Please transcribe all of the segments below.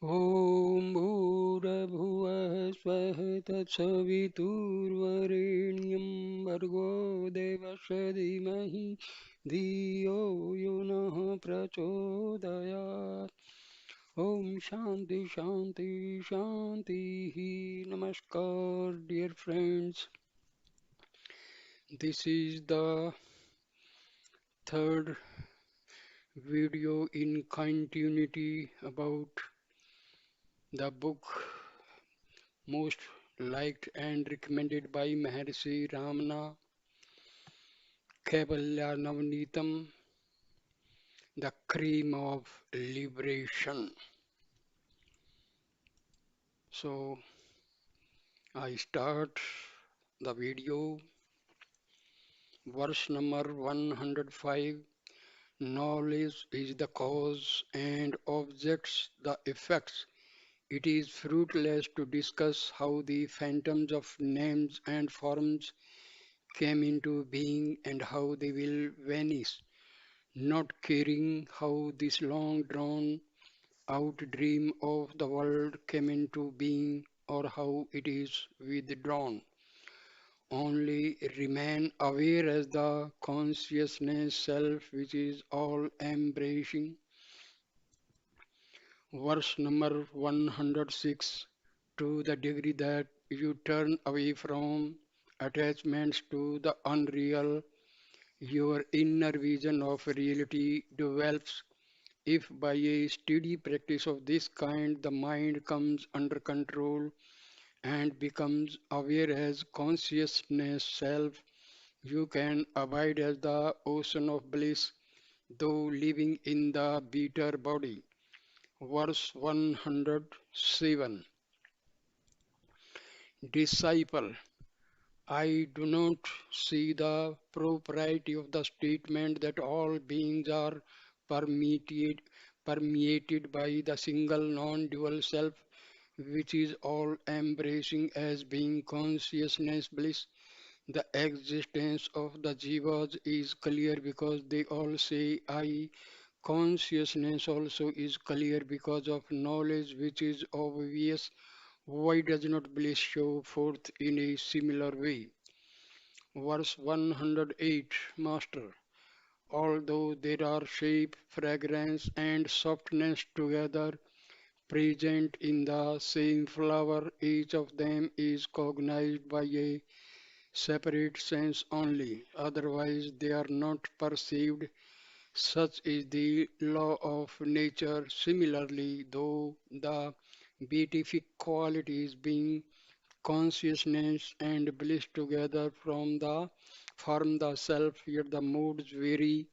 ॐ भूर्भुवः स्वः तत्सवितुर्वरेण्यं भर्गो देवस्य धीमहि धियो यो नः प्रचोदयात् ॐ शान्ति शान्ति शान्तिः Namaskar dear friends. This is the third video in continuity about the book most liked and recommended by Maharshi Ramana, Kaivalya Navneetam, the cream of liberation. So I start the video, verse number 105. Knowledge is the cause and objects the effects. It is fruitless to discuss how the phantoms of names and forms came into being and how they will vanish, not caring how this long drawn out dream of the world came into being or how it is withdrawn. Only remain aware as the consciousness self which is all embracing. Verse number 106. To the degree that you turn away from attachments to the unreal, your inner vision of reality develops. If by a steady practice of this kind the mind comes under control and becomes aware as consciousness self, you can abide as the ocean of bliss, though living in the bitter body. Verse 107. Disciple, I do not see the propriety of the statement that all beings are permeated, permeated by the single non-dual self, which is all embracing as being consciousness bliss. The existence of the jivas is clear because they all say I. Consciousness also is clear because of knowledge which is obvious. Why does not bliss show forth in a similar way? Verse 108. Master, although there are shape, fragrance, and softness together present in the same flower, each of them is cognized by a separate sense only, otherwise they are not perceived. Such is the law of nature. Similarly, though the beatific qualities being consciousness and bliss together form the self, yet the moods vary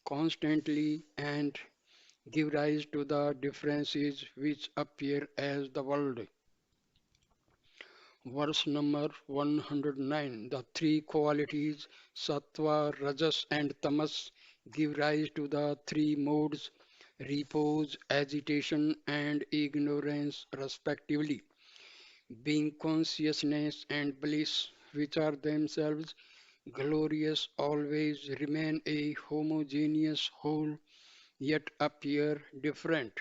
constantly and give rise to the differences which appear as the world. Verse number 109. The three qualities, sattva, rajas, and tamas, give rise to the three modes, repose, agitation, and ignorance, respectively. Being consciousness and bliss, which are themselves glorious, always remain a homogeneous whole, yet appear different.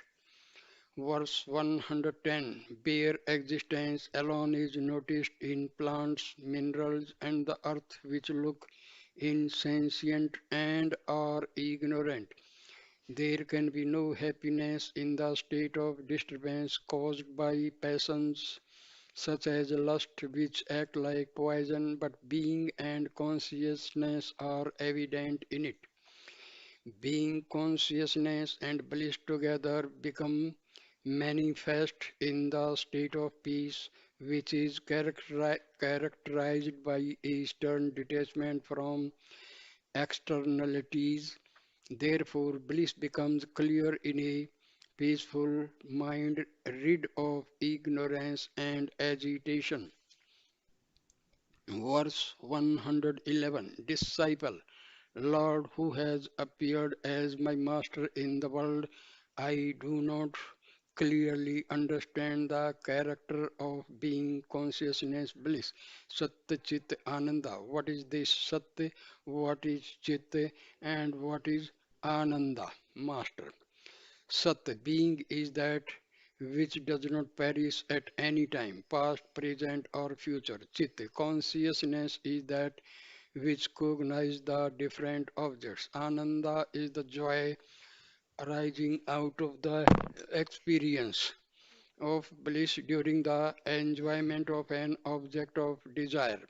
Verse 110. Bare existence alone is noticed in plants, minerals, and the earth, which look insentient and are ignorant. There can be no happiness in the state of disturbance caused by passions such as lust, which act like poison, but being and consciousness are evident in it. Being, consciousness, and bliss together become manifest in the state of peace, which is characterized by a stern detachment from externalities. Therefore, bliss becomes clear in a peaceful mind rid of ignorance and agitation. Verse 111. Disciple, Lord who has appeared as my master in the world, I do not clearly understand the character of being consciousness bliss. Satya Chit Ananda. What is this Satya? What is Chit? And what is Ananda? Master. Sat being is that which does not perish at any time, past, present, or future. Chitta, consciousness is that which cognizes the different objects. Ananda is the joy arising out of the experience of bliss during the enjoyment of an object of desire.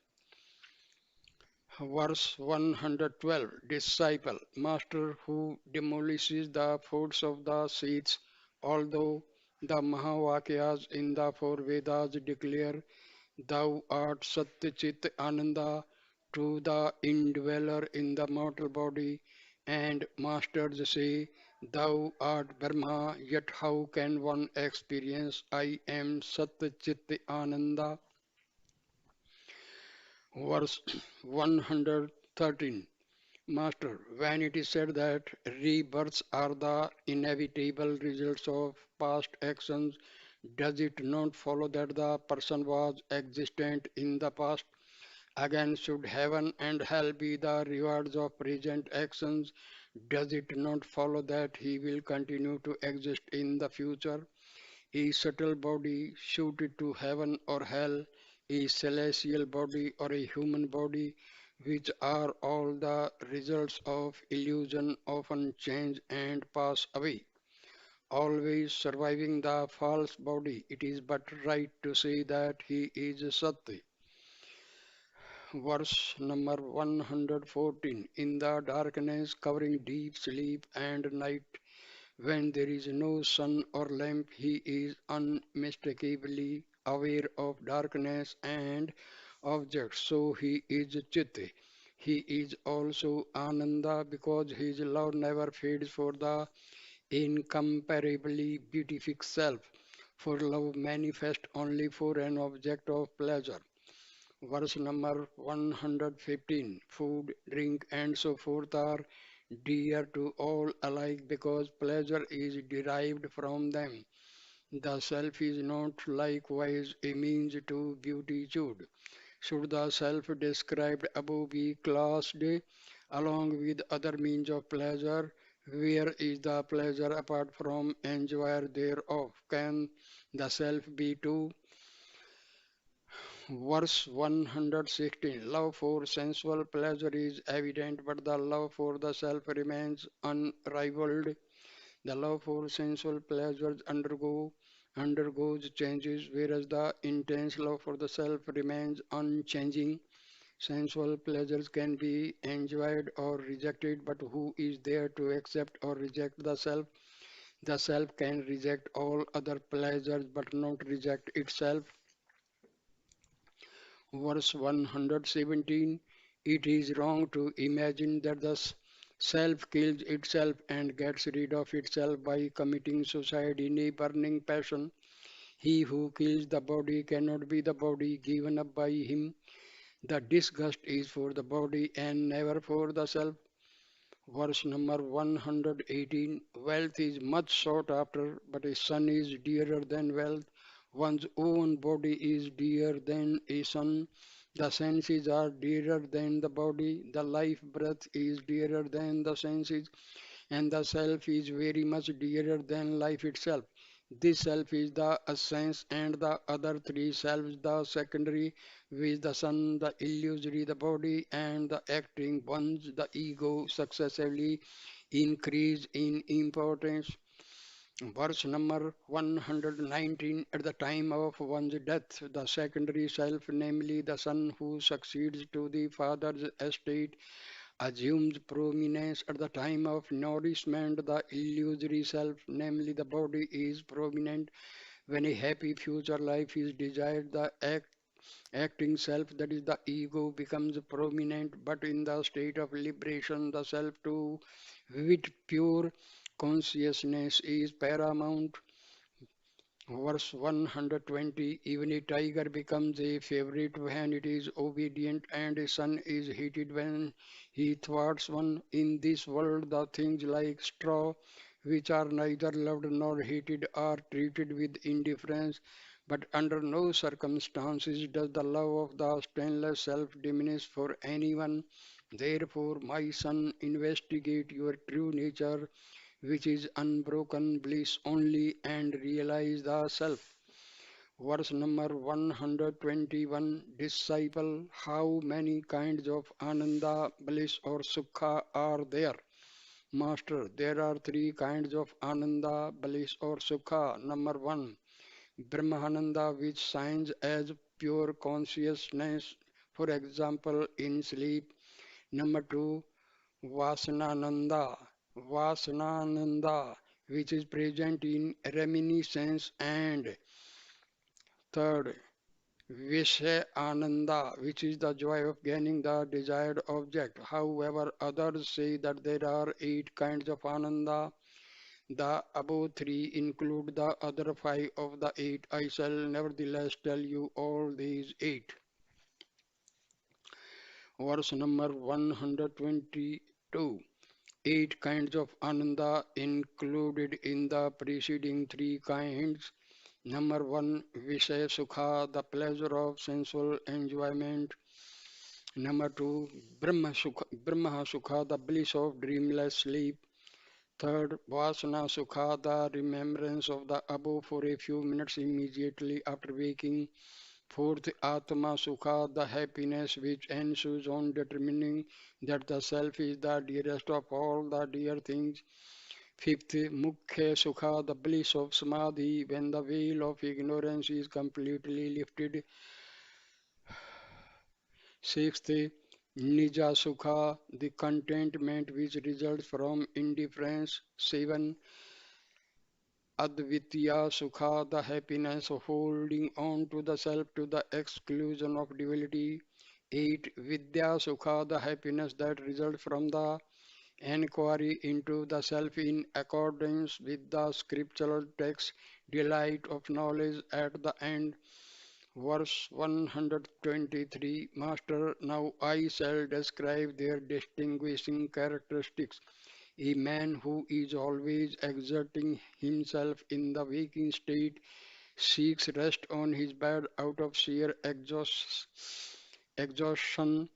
Verse 112 Disciple, master who demolishes the forts of the seeds, although the Mahavakyas in the four Vedas declare, Thou art Satyachit Ananda to the indweller in the mortal body, and masters say, Thou art Brahma, yet how can one experience I am Satyachit Ananda? Verse 113 Master, when it is said that rebirths are the inevitable results of past actions, does it not follow that the person was existent in the past? Again, should heaven and hell be the rewards of present actions, does it not follow that he will continue to exist in the future? A subtle body suited to heaven or hell, a celestial body or a human body, which are all the results of illusion, often change and pass away. Always surviving the false body, it is but right to say that he is Satya. Verse number 114 In the darkness covering deep sleep and night, when there is no sun or lamp, he is unmistakably aware of darkness and objects, so he is Chitta. He is also Ananda because his love never fades for the incomparably beatific self, for love manifests only for an object of pleasure. Verse number 115 Food, drink, and so forth are dear to all alike because pleasure is derived from them. The self is not likewise a means to beatitude. Should the self described above be classed along with other means of pleasure, where is the pleasure apart from enjoyer thereof? Can the self be too? Verse 116 Love for sensual pleasure is evident, but the love for the self remains unrivaled. The love for sensual pleasures undergoes changes, whereas the intense love for the self remains unchanging. Sensual pleasures can be enjoyed or rejected, but who is there to accept or reject the self? The self can reject all other pleasures but not reject itself. Verse 117 It is wrong to imagine that the self kills itself and gets rid of itself by committing suicide in a burning passion. He who kills the body cannot be the body given up by him. The disgust is for the body and never for the self. Verse number 118 Wealth is much sought after, but a son is dearer than wealth. One's own body is dearer than a son. The senses are dearer than the body. The life breath is dearer than the senses, and the self is very much dearer than life itself. This self is the essence, and the other three selves, the secondary, with the son, the illusory, the body, and the acting ones, the ego, successively increase in importance. Verse number 119 At the time of one's death, the secondary self, namely the son who succeeds to the father's estate, assumes prominence. At the time of nourishment, the illusory self, namely the body, is prominent. When a happy future life is desired, the acting self, that is the ego, becomes prominent. But in the state of liberation, the self, too, with pure consciousness, is paramount. Verse 120 Even a tiger becomes a favorite when it is obedient, and a son is hated when he thwarts one. In this world, the things like straw, which are neither loved nor hated, are treated with indifference. But under no circumstances does the love of the stainless self diminish for anyone. Therefore, my son, investigate your true nature which is unbroken bliss only, and realize the self. Verse number 121. Disciple, how many kinds of ananda, bliss or sukha are there? Master, there are three kinds of ananda, bliss or sukha. Number one, Brahmananda, which shines as pure consciousness, for example, in sleep. Number two, Vasanananda, Vasanananda, which is present in reminiscence. And third, Vishya Ananda, which is the joy of gaining the desired object. However, others say that there are eight kinds of Ananda. The above three include the other five of the eight. I shall nevertheless tell you all these eight. Verse number 122. Eight kinds of Ananda included in the preceding three kinds. Number one, Vishaya Sukha, the pleasure of sensual enjoyment. Number two, Brahma Sukha, the bliss of dreamless sleep. Third, Vasana Sukha, the remembrance of the above for a few minutes immediately after waking. Fourth, Atma Sukha, the happiness which ensues on determining that the self is the dearest of all the dear things. Fifth, Mukhya Sukha, the bliss of Samadhi, when the veil of ignorance is completely lifted. Sixth, Nija Sukha, the contentment which results from indifference. Seven, Advitya Sukha, the happiness of holding on to the self to the exclusion of duality. 8. Vidya Sukha, the happiness that results from the enquiry into the self in accordance with the scriptural text, delight of knowledge at the end. Verse 123. Master, now I shall describe their distinguishing characteristics. A man who is always exerting himself in the waking state seeks rest on his bed out of sheer exhaustion.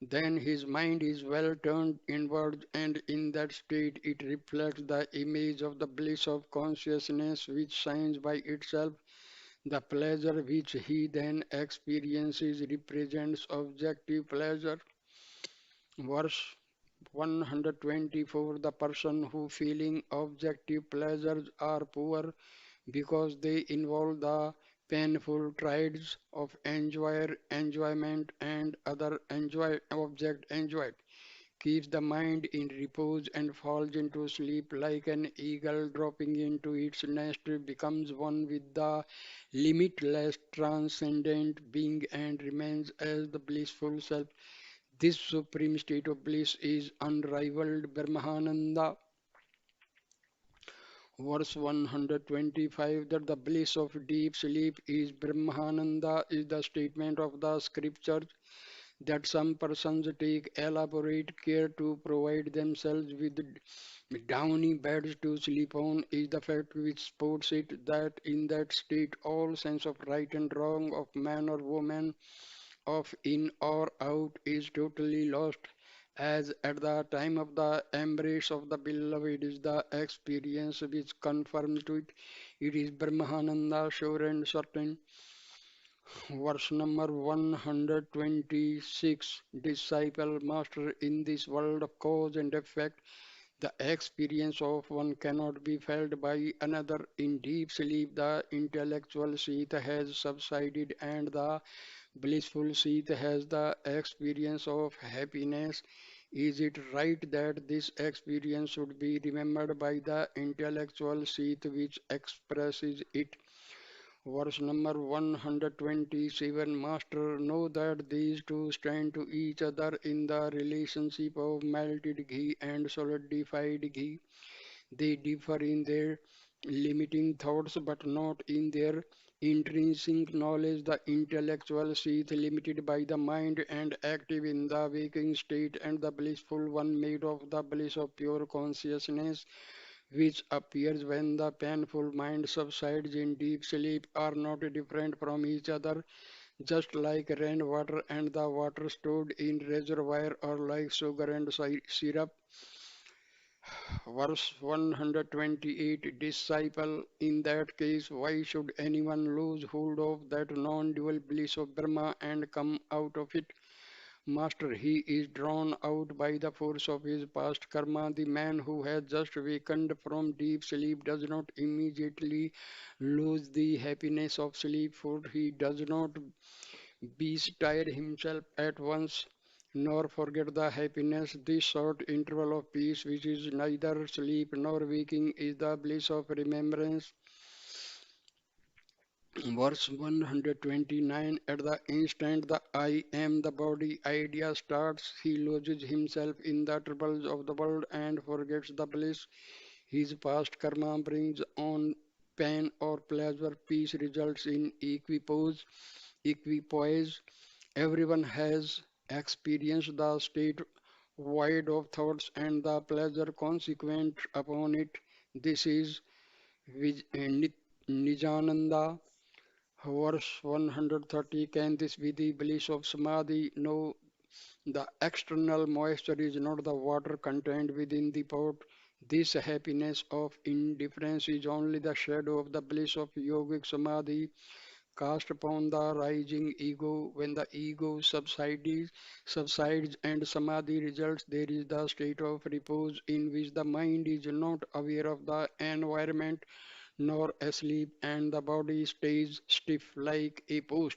Then his mind is well turned inward, and in that state it reflects the image of the bliss of consciousness which shines by itself. The pleasure which he then experiences represents objective pleasure. Verse 124. The person who feeling objective pleasures are poor because they involve the painful trials of enjoyment and other object enjoyed, keeps the mind in repose and falls into sleep like an eagle dropping into its nest, becomes one with the limitless transcendent being and remains as the blissful self. This supreme state of bliss is unrivaled Brahmananda. Verse 125, that the bliss of deep sleep is Brahmananda is the statement of the scriptures that some persons take elaborate care to provide themselves with downy beds to sleep on is the fact which supports it that in that state all sense of right and wrong, of man or woman, of in or out is totally lost, as at the time of the embrace of the beloved is the experience which confirms to it. It is Brahmananda, sure and certain. Verse number 126. Disciple, master, in this world of cause and effect, the experience of one cannot be felt by another. In deep sleep, the intellectual seat has subsided and the blissful seat has the experience of happiness. Is it right that this experience should be remembered by the intellectual seat which expresses it? Verse number 127. Master, know that these two stand to each other in the relationship of melted ghee and solidified ghee. They differ in their limiting thoughts but not in their intrinsic knowledge. The intellectual seeth limited by the mind and active in the waking state, and the blissful one made of the bliss of pure consciousness which appears when the painful mind subsides in deep sleep, are not different from each other, just like rainwater and the water stored in reservoir, or like sugar and syrup. Verse 128, disciple, in that case, why should anyone lose hold of that non-dual bliss of Brahma and come out of it? Master, he is drawn out by the force of his past karma. The man who has just wakened from deep sleep does not immediately lose the happiness of sleep, for he does not bestir himself at once, nor forget the happiness. This short interval of peace, which is neither sleep nor waking, is the bliss of remembrance. Verse 129, at the instant the I am the body idea starts, he loses himself in the troubles of the world and forgets the bliss. His past karma brings on pain or pleasure. Peace results in equipoise. Everyone has experienced the state void of thoughts and the pleasure consequent upon it. This is Nijananda. Verse 130, can this be the bliss of Samadhi? No, the external moisture is not the water contained within the pot. This happiness of indifference is only the shadow of the bliss of yogic Samadhi cast upon the rising ego. When the ego subsides and Samadhi results, there is the state of repose in which the mind is not aware of the environment nor asleep, and the body stays stiff like a post.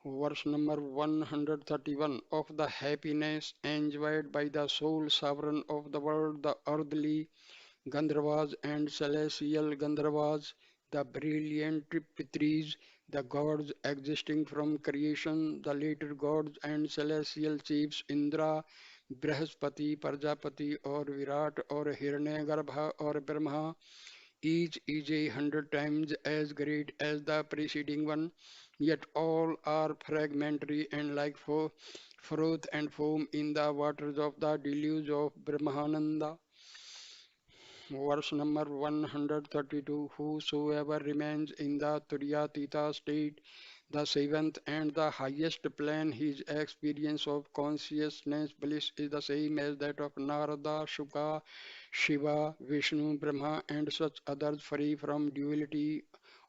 Verse number 131, of the happiness enjoyed by the sole sovereign of the world, the earthly Gandharvas and celestial Gandharvas, the brilliant Pitris, the gods existing from creation, the later gods and celestial chiefs Indra, Brihaspati, Prajapati or Virat or Hiranyagarbha or Brahma, each is 100 times as great as the preceding one, yet all are fragmentary and like froth and foam in the waters of the deluge of Brahmananda. Verse number 132, whosoever remains in the Turyatita state, the seventh and the highest plane, his experience of consciousness bliss is the same as that of Narada, Shuka, Shiva, Vishnu, Brahma, and such others free from duality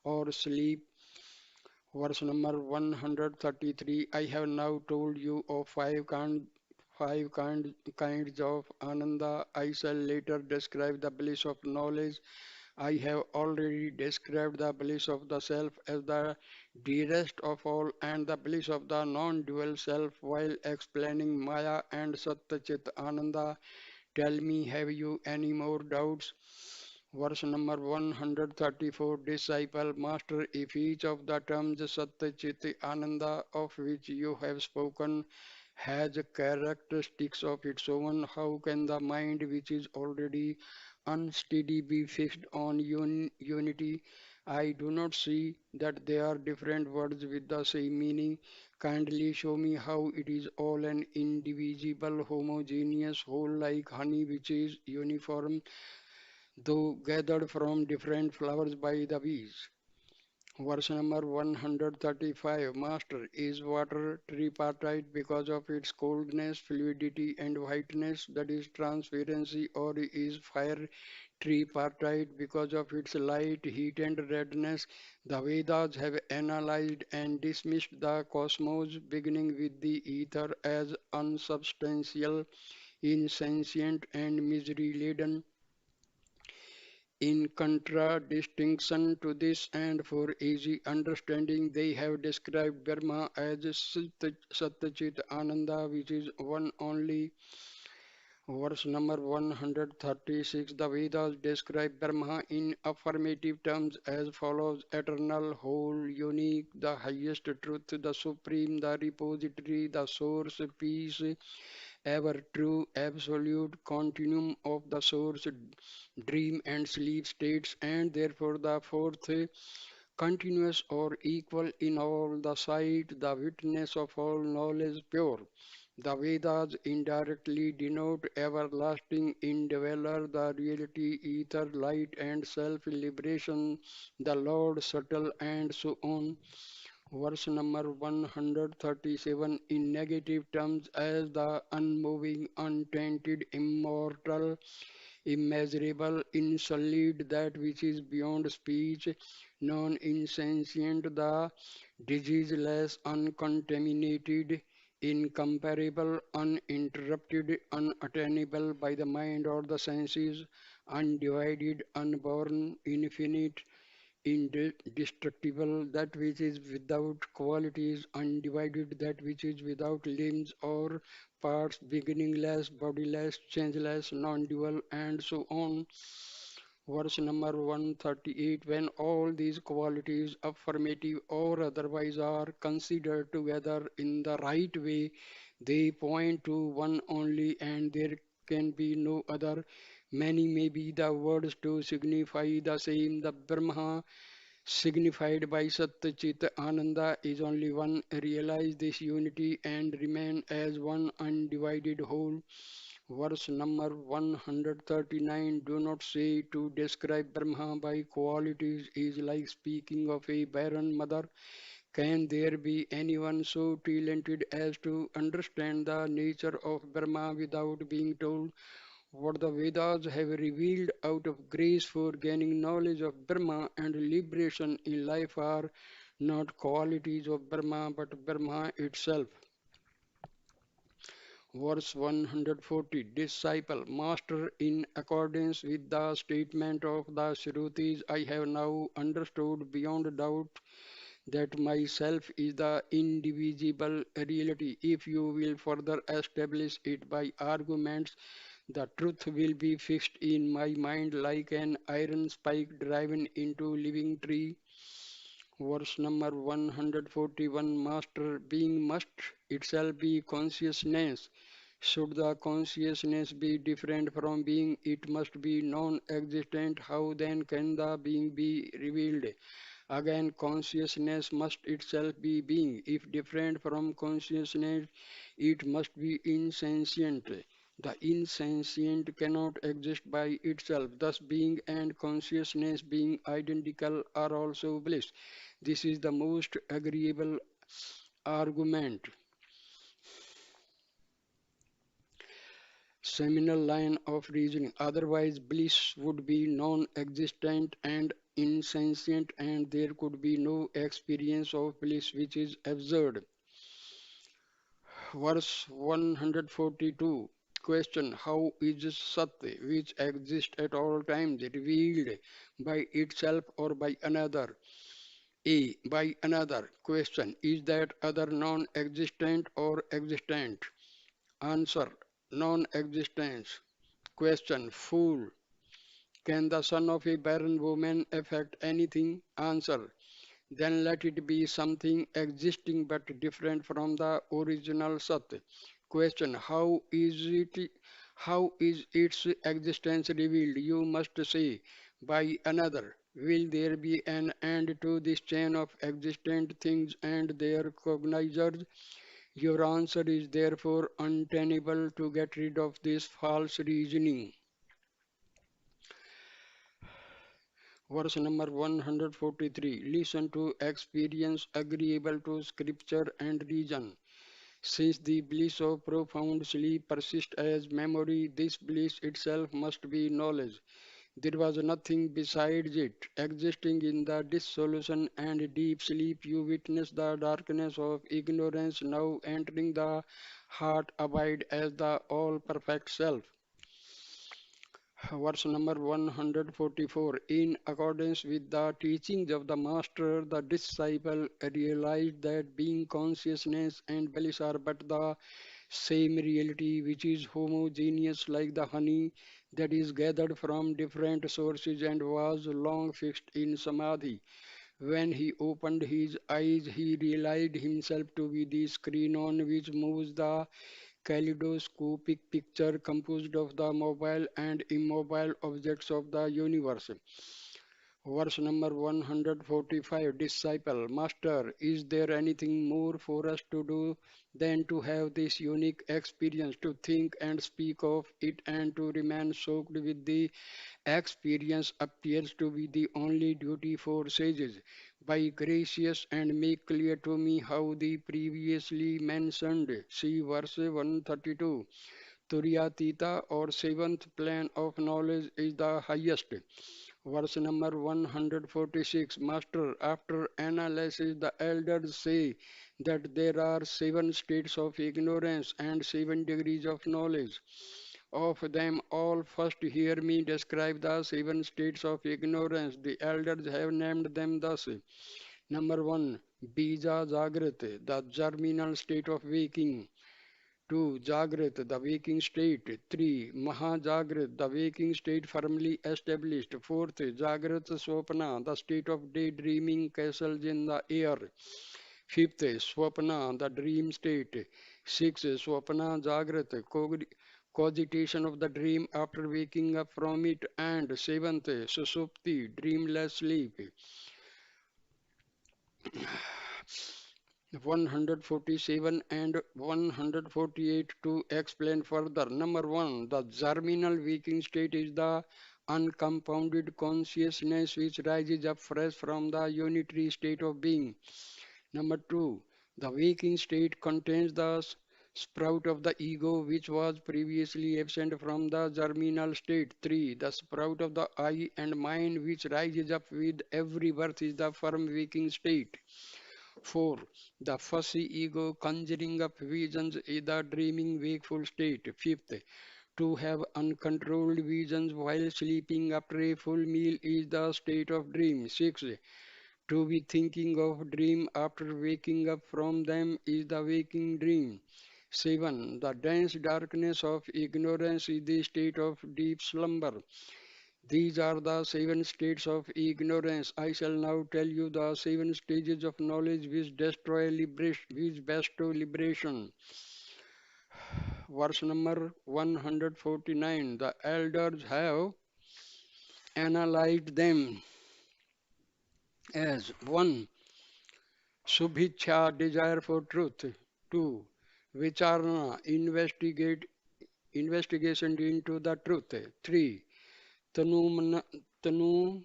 or sleep. Verse number 133, I have now told you of kinds of ananda. I shall later describe the bliss of knowledge. I have already described the bliss of the self as the dearest of all and the bliss of the non-dual self while explaining Maya and Satyachit Ananda. Tell me, have you any more doubts? Verse number 134, disciple, master, if each of the terms Satyachit Ananda of which you have spoken has characteristics of its own, how can the mind which is already unsteady be fixed on unity? I do not see that they are different words with the same meaning. Kindly show me how it is all an indivisible, homogeneous whole like honey which is uniform, though gathered from different flowers by the bees. Verse number 135, master, is water tripartite because of its coldness, fluidity and whiteness, that is transparency, or is fire tripartite because of its light, heat and redness? The Vedas have analyzed and dismissed the cosmos, beginning with the ether, as unsubstantial, insentient and misery-laden. In contradistinction to this, and for easy understanding, they have described Brahma as Satyachit Ananda, which is one only. Verse number 136, the Vedas describe Brahma in affirmative terms as follows: eternal, whole, unique, the highest truth, the supreme, the repository, the source, peace, ever true, absolute, continuum of the source, dream and sleep states, and therefore the fourth, continuous or equal in all, the sight, the witness of all knowledge, pure. The Vedas indirectly denote everlasting indweller, the reality, ether, light, and self-liberation, the Lord, subtle, and so on. Verse number 137 in negative terms as the unmoving, untainted, immortal, immeasurable, insolid, that which is beyond speech, non-insentient, the diseaseless, uncontaminated, incomparable, uninterrupted, unattainable by the mind or the senses, undivided, unborn, infinite, indestructible, that which is without qualities, undivided, that which is without limbs or parts, beginningless, bodiless, changeless, non-dual, and so on. Verse number 138 when all these qualities, affirmative or otherwise, are considered together in the right way, they point to one only, and there can be no other. Many may be the words to signify the same. The Brahma signified by Sat Chit Ananda is only one. Realize this unity and remain as one undivided whole. Verse number 139 do not say to describe Brahma by qualities is like speaking of a barren mother. Can there be anyone so talented as to understand the nature of Brahma without being told? What the Vedas have revealed out of grace for gaining knowledge of Brahma and liberation in life are not qualities of Brahma but Brahma itself. Verse 140 Disciple, Master, in accordance with the statement of the Shrutis, I have now understood beyond doubt that myself is the indivisible reality. If you will further establish it by arguments, the truth will be fixed in my mind like an iron spike driven into living tree. Verse number 141 Master, being must itself be consciousness. Should the consciousness be different from being, it must be non-existent. How then can the being be revealed? Again, consciousness must itself be being. If different from consciousness, it must be insentient. The insentient cannot exist by itself. Thus, being and consciousness being identical are also bliss. This is the most agreeable argument. Seminal line of reasoning. Otherwise, bliss would be non existent and insentient, and there could be no experience of bliss, which is absurd. Verse 142. Question. How is Sat, which exists at all times, revealed by itself or by another? A. By another. Question. Is that other non existent or existent? Answer. Non existence. Question. Fool. Can the son of a barren woman affect anything? Answer. Then let it be something existing but different from the original Sat. Question. How is its existence revealed? You must say by another. Will there be an end to this chain of existent things and their cognizers? Your answer is therefore untenable. To get rid of this false reasoning. Verse number 143. Listen to experience agreeable to scripture and reason. Since the bliss of profound sleep persists as memory, this bliss itself must be knowledge. There was nothing besides it. Existing in the dissolution and deep sleep, you witness the darkness of ignorance now entering the heart, abide as the all perfect self. Verse number 144. In accordance with the teachings of the Master, the disciple realized that being, consciousness, and bliss are but the same reality, which is homogeneous like the honey that is gathered from different sources and was long fixed in samadhi. When he opened his eyes, he realized himself to be the screen on which moves the kaleidoscopic picture composed of the mobile and immobile objects of the universe. Verse number 145. Disciple, Master, is there anything more for us to do than to have this unique experience, to think and speak of it and to remain soaked with the experience appears to be the only duty for sages. by gracious and make clear to me how the previously mentioned. See verse 132. Turyatita or seventh plane of knowledge is the highest. Verse number 146. Master, after analysis, the elders say that there are seven states of ignorance and seven degrees of knowledge. Of them all, first hear me describe the seven states of ignorance. The elders have named them thus. Number one, Bija Jagrat, the germinal state of waking. 2. Jagrat, the waking state. 3. Mahajagrat, the waking state firmly established. 4th. Jagrat Swapna, the state of daydreaming castles in the air. 5th. Swapna, the dream state. 6th. Swapna Jagrat, cogitation of the dream after waking up from it. And 7th. Susupti, dreamless sleep. 147 and 148 to explain further. Number 1, the germinal waking state is the uncompounded consciousness which rises up fresh from the unitary state of being. Number 2, the waking state contains the sprout of the ego which was previously absent from the germinal state. 3, the sprout of the I and mind which rises up with every birth is the firm waking state. 4. The fussy ego conjuring up visions is the dreaming wakeful state. 5th. To have uncontrolled visions while sleeping after a full meal is the state of dream. 6. To be thinking of dream after waking up from them is the waking dream. 7. The dense darkness of ignorance is the state of deep slumber. These are the seven states of ignorance. I shall now tell you the seven stages of knowledge which destroy liberation, which bestow liberation. Verse number 149. The elders have analyzed them as 1. Subhicha, desire for truth. 2. Vicharana, investigation into the truth. 3. Tanumana, tanu,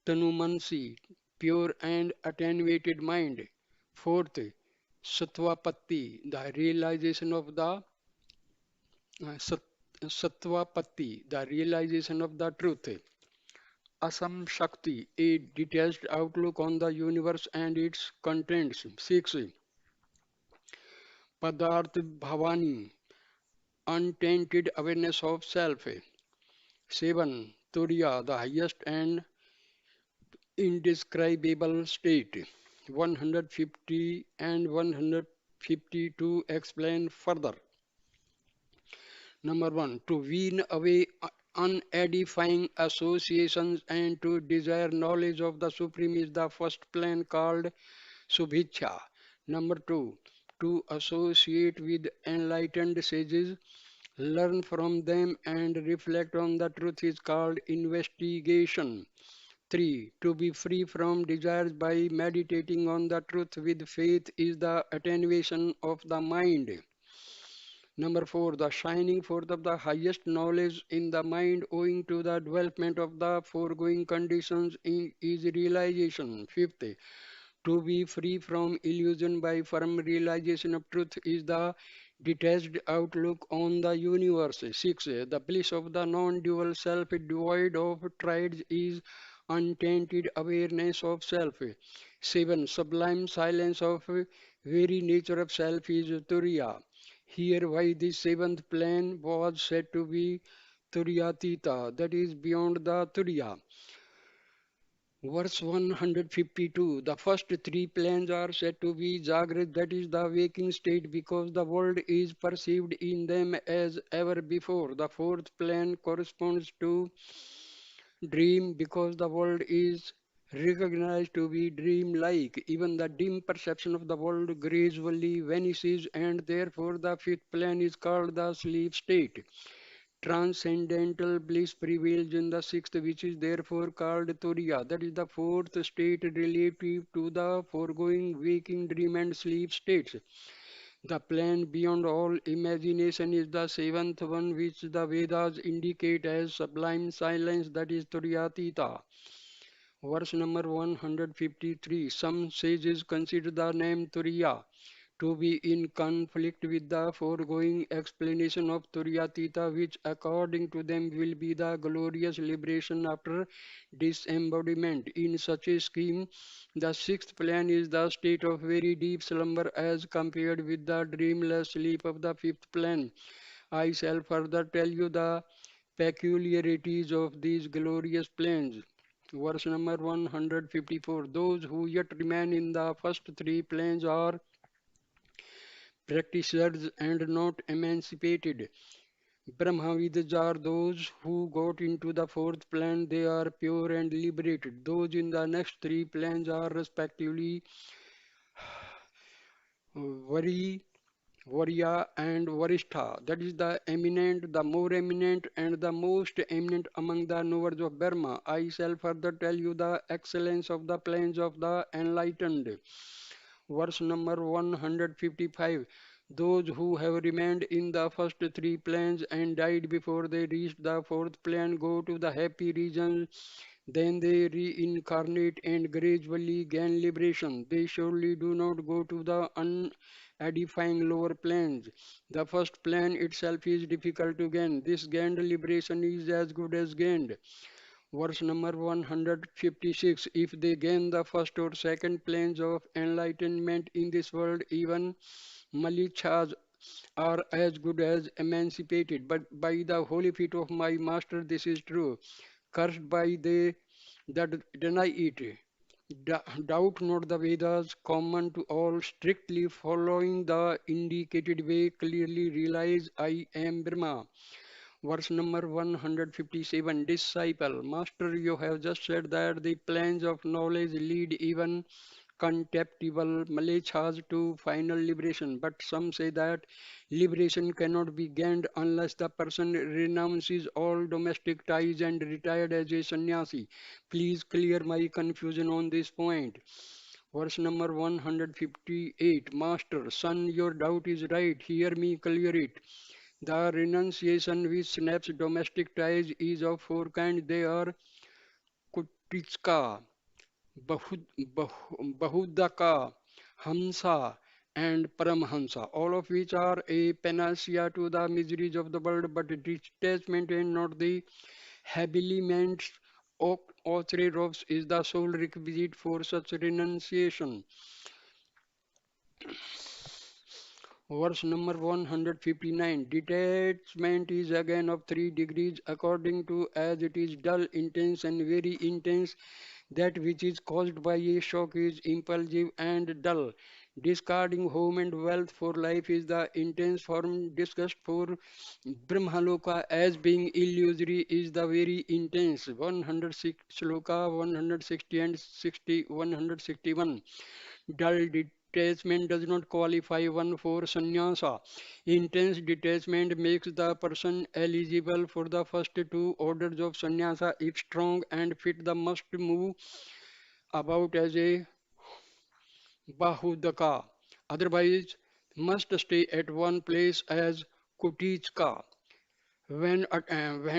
Tanumansi, pure and attenuated mind. 4th, Sattvapatti, the realization of the Sattvapatti, the realization of the truth. Asam Shakti, a detached outlook on the universe and its contents. 6. Padarth Bhavani, untainted awareness of self. 7. Turiya, the highest and indescribable state. 150 and 152 explain further. Number 1, to wean away unedifying associations and to desire knowledge of the Supreme is the first plan called Subhicha. Number 2, to associate with enlightened sages, learn from them and reflect on the truth is called investigation. 3. To be free from desires by meditating on the truth with faith is the attenuation of the mind. Number 4. The shining forth of the highest knowledge in the mind owing to the development of the foregoing conditions is realization. 5th. To be free from illusion by firm realization of truth is the detached outlook on the universe. 6. The bliss of the non-dual self devoid of triads is untainted awareness of self. 7. Sublime silence of very nature of self is Turiya. Here why the seventh plane was said to be Turyatita, that is beyond the Turiya. Verse 152. The first three planes are said to be Jagrat, that is the waking state, because the world is perceived in them as ever before. The fourth plane corresponds to dream, because the world is recognized to be dream-like. Even the dim perception of the world gradually vanishes, and therefore the fifth plane is called the sleep state. Transcendental bliss prevails in the sixth, which is therefore called Turiya. That is the fourth state relative to the foregoing waking, dream, and sleep states. The plane beyond all imagination is the seventh one, which the Vedas indicate as sublime silence, that is Turiyatita. Verse number 153. Some sages consider the name Turiya to be in conflict with the foregoing explanation of Turyatita, which according to them will be the glorious liberation after disembodiment. In such a scheme, the sixth plan is the state of very deep slumber as compared with the dreamless sleep of the fifth plan. I shall further tell you the peculiarities of these glorious planes. Verse number 154. Those who yet remain in the first three planes are practitioners and not emancipated. Brahmavids are those who got into the fourth plane, they are pure and liberated. Those in the next three planes are respectively Vari, Varya, and Varishtha. That is the eminent, the more eminent, and the most eminent among the knowers of Brahma. I shall further tell you the excellence of the planes of the enlightened. Verse number 155. Those who have remained in the first three planes and died before they reached the fourth plane go to the happy regions. Then they reincarnate and gradually gain liberation. They surely do not go to the unedifying lower planes. The first plane itself is difficult to gain. This gained liberation is as good as gained. Verse number 156. If they gain the first or second planes of enlightenment in this world, even malichas are as good as emancipated. But by the holy feet of my master, this is true. Cursed by they that deny it. Doubt not the Vedas, common to all, strictly following the indicated way, clearly realize I am Brahma. Verse number 157. Disciple, Master, you have just said that the planes of knowledge lead even contemptible malechas to final liberation. But some say that liberation cannot be gained unless the person renounces all domestic ties and retired as a sannyasi. Please clear my confusion on this point. Verse number 158. Master, son, your doubt is right. Hear me clear it. The renunciation which snaps domestic ties is of four kinds. They are Kutitska, Bahudaka, Hamsa, and Paramhansa, all of which are a panacea to the miseries of the world, but detachment and not the habiliments of authors is the sole requisite for such renunciation. Verse number 159. Detachment is again of three degrees according to as it is dull, intense, and very intense. That which is caused by a shock is impulsive and dull. Discarding home and wealth for life is the intense form. Disgust for Brahmaloka as being illusory is the very intense. 106 Shloka 160 and 60 161. Dull detachment does not qualify one for sannyasa. Intense detachment makes the person eligible for the first two orders of sannyasa if strong and fit the must move about as a bahudaka. Otherwise, must stay at one place as kutichka. When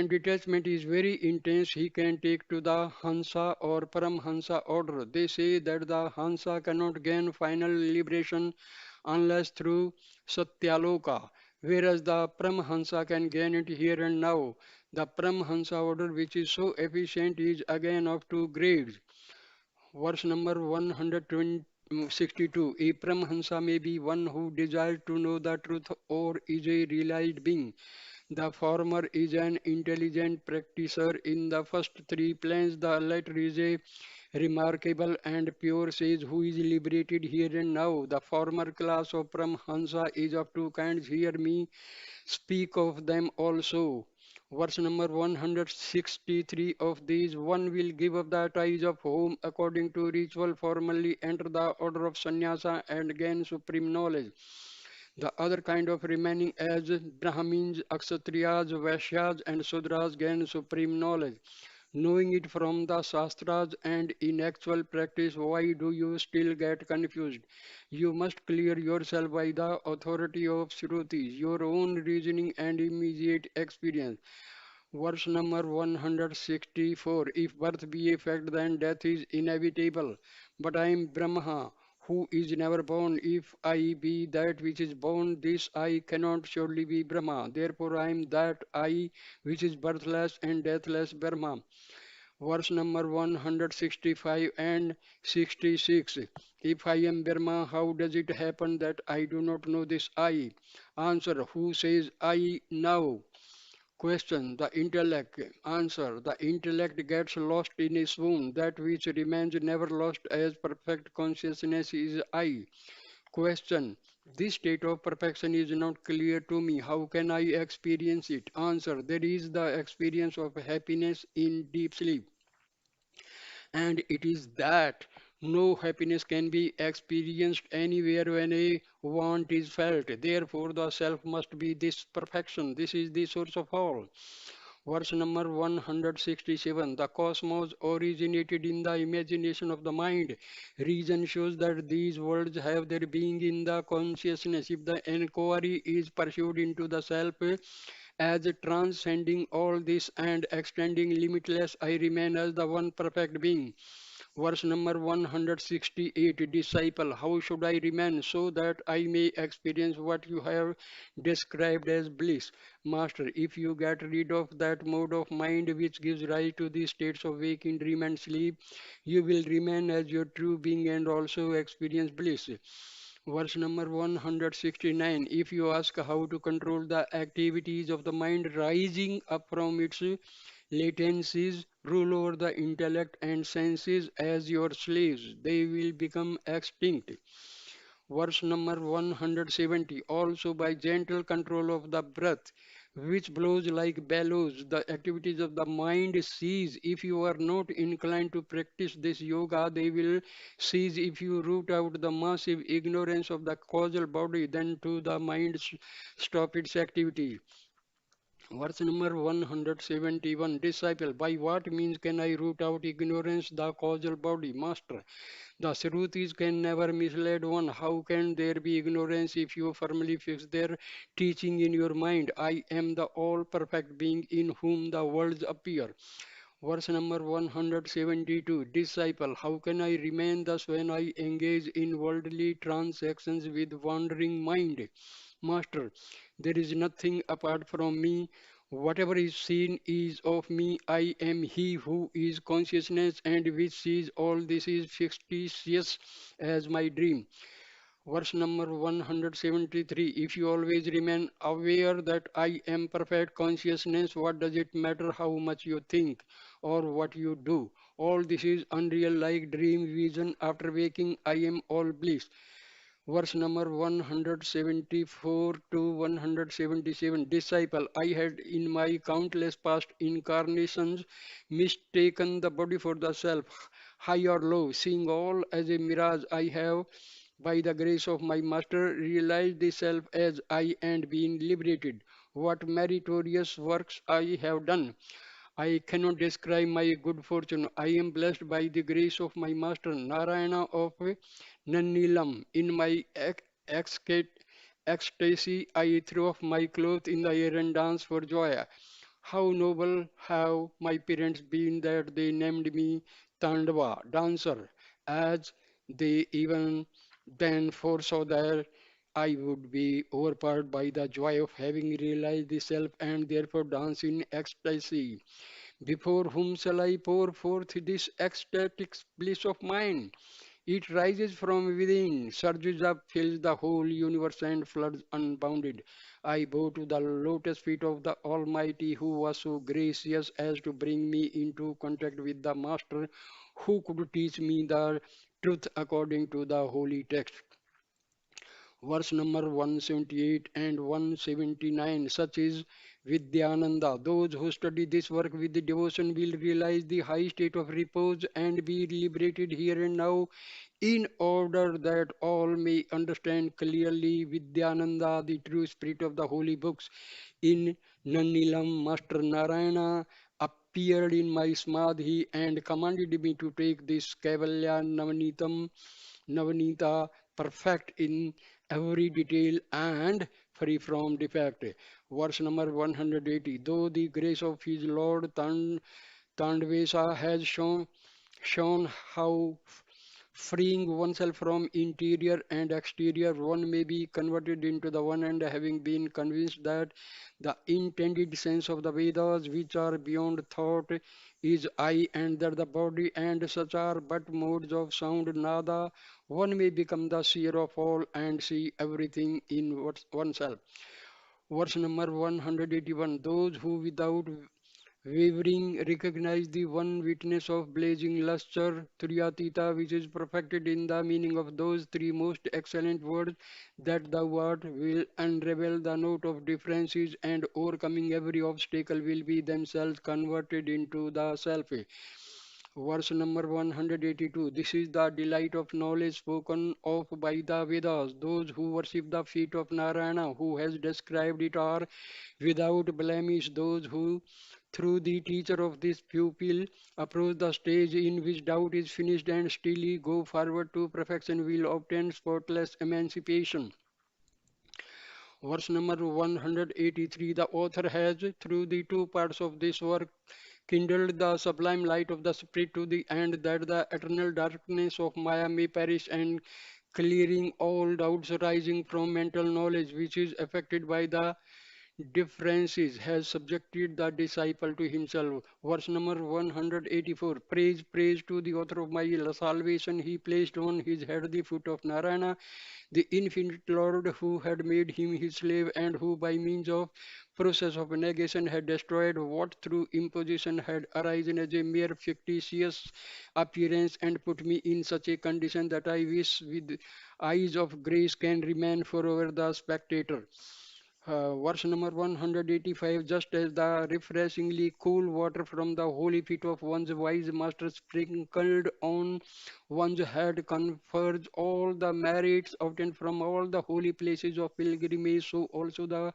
detachment is very intense, he can take to the Hansa or Paramhansa order. They say that the Hansa cannot gain final liberation unless through Satyaloka, whereas the Paramhansa can gain it here and now. The Paramhansa order, which is so efficient, is again of two grades. Verse number 162. A Paramhansa may be one who desires to know the truth or is a realized being. The former is an intelligent practitioner in the first three planes. The latter is a remarkable and pure sage who is liberated here and now. The former class of Paramhansa is of two kinds. Hear me speak of them also. Verse number 163 of these, one will give up the ties of home according to ritual, formally enter the order of sannyasa and gain supreme knowledge. The other kind of remaining as Brahmins, Kshatriyas, Vaishyas, and Sudras gain supreme knowledge. Knowing it from the Shastras and in actual practice, why do you still get confused? You must clear yourself by the authority of Shrutis, your own reasoning and immediate experience. Verse number 164. If birth be a fact, then death is inevitable. But I am Brahma, who is never born. If I be that which is born, this I cannot surely be Brahma. Therefore I am that I which is birthless and deathless Brahma. Verse number 165 and 66. If I am Brahma, how does it happen that I do not know this I? Answer. Who says I now? Question. The intellect. Answer. The intellect gets lost in a swoon. That which remains never lost as perfect consciousness is I. Question. This state of perfection is not clear to me. How can I experience it? Answer. There is the experience of happiness in deep sleep, and it is that no happiness can be experienced anywhere when a want is felt. Therefore, the self must be this perfection. This is the source of all. Verse number 167. The cosmos originated in the imagination of the mind. Reason shows that these worlds have their being in the consciousness. If the enquiry is pursued into the self as transcending all this and extending limitless, I remain as the one perfect being. Verse number 168. Disciple, how should I remain so that I may experience what you have described as bliss? Master, if you get rid of that mode of mind which gives rise to the states of waking, dream, and sleep, you will remain as your true being and also experience bliss. Verse number 169. If you ask how to control the activities of the mind rising up from its latencies, rule over the intellect and senses as your slaves. They will become extinct. Verse number 170. Also by gentle control of the breath, which blows like bellows, the activities of the mind cease. If you are not inclined to practice this yoga, they will cease if you root out the massive ignorance of the causal body, then to the mind stop its activity. Verse number 171. Disciple, by what means can I root out ignorance, the causal body? Master, the Shrutis can never mislead one. How can there be ignorance if you firmly fix their teaching in your mind? I am the all perfect being in whom the worlds appear. Verse number 172. Disciple, how can I remain thus when I engage in worldly transactions with wandering mind? Master, there is nothing apart from me. Whatever is seen is of me. I am he who is consciousness and which sees all this is fictitious as my dream. Verse number 173. If you always remain aware that I am perfect consciousness, what does it matter how much you think or what you do? All this is unreal like dream vision. After waking, I am all bliss. Verse number 174 to 177. Disciple, I had in my countless past incarnations mistaken the body for the self, high or low, seeing all as a mirage. I have, by the grace of my master, realized the self as I and been liberated. What meritorious works I have done! I cannot describe my good fortune. I am blessed by the grace of my master Narayana of Nannilam. In my ecstasy, I threw off my clothes in the air and danced for joy. How noble have my parents been that they named me Tandava, dancer, as they even then foresaw that I would be overpowered by the joy of having realized the self and therefore dance in ecstasy. Before whom shall I pour forth this ecstatic bliss of mine? It rises from within, surges up, fills the whole universe and floods unbounded. I bow to the lotus feet of the Almighty who was so gracious as to bring me into contact with the Master who could teach me the truth according to the holy text. Verse number 178 and 179. Such is Vidyananda. Those who study this work with devotion will realize the high state of repose and be liberated here and now in order that all may understand clearly Vidyananda, the true spirit of the holy books. In Nannilam, Master Narayana appeared in my Smadhi and commanded me to take this Kaivalya Navneetam, Navneeta perfect in every detail and free from defect. Verse number 180. Though the grace of his Lord Tandvesa has shown how freeing oneself from interior and exterior, one may be converted into the one, and having been convinced that the intended sense of the Vedas, which are beyond thought, is I, and that the body and such are but modes of sound nada, one may become the seer of all and see everything in oneself. Verse number 181. Those who without wavering recognize the one witness of blazing luster, Triyatita, which is perfected in the meaning of those three most excellent words, that thou art, will unravel the note of differences, and overcoming every obstacle will be themselves converted into the self. Verse number 182. This is the delight of knowledge spoken of by the Vedas. Those who worship the feet of Narayana, who has described it, are without blemish. Those who, through the teacher of this pupil, approach the stage in which doubt is finished and steadily go forward to perfection, will obtain spotless emancipation. Verse number 183. The author has, through the two parts of this work, kindled the sublime light of the Spirit to the end that the eternal darkness of Maya may perish, and clearing all doubts arising from mental knowledge, which is affected by the differences, has subjected the disciple to himself. Verse number 184. Praise to the author of my salvation. He placed on his head the foot of Narayana, the infinite Lord, who had made him his slave, and who by means of process of negation had destroyed what through imposition had arisen as a mere fictitious appearance, and put me in such a condition that I wish with eyes of grace can remain forever the spectator. Verse number 185. Just as the refreshingly cool water from the holy feet of one's wise master sprinkled on one's head confers all the merits obtained from all the holy places of pilgrimage, so also the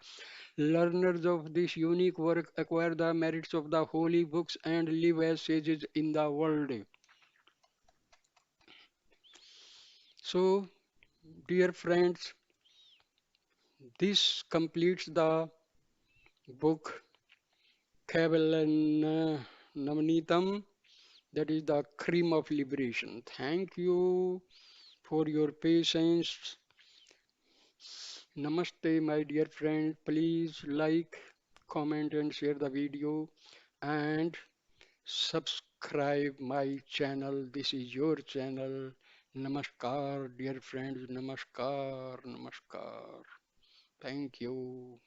learners of this unique work acquire the merits of the holy books and live as sages in the world. So, dear friends, this completes the book Kaivalya Navneetam, that is the cream of liberation. Thank you for your patience. Namaste, my dear friend. Please like, comment, and share the video, and subscribe my channel. This is your channel. Namaskar, dear friends. Namaskar, namaskar. Thank you.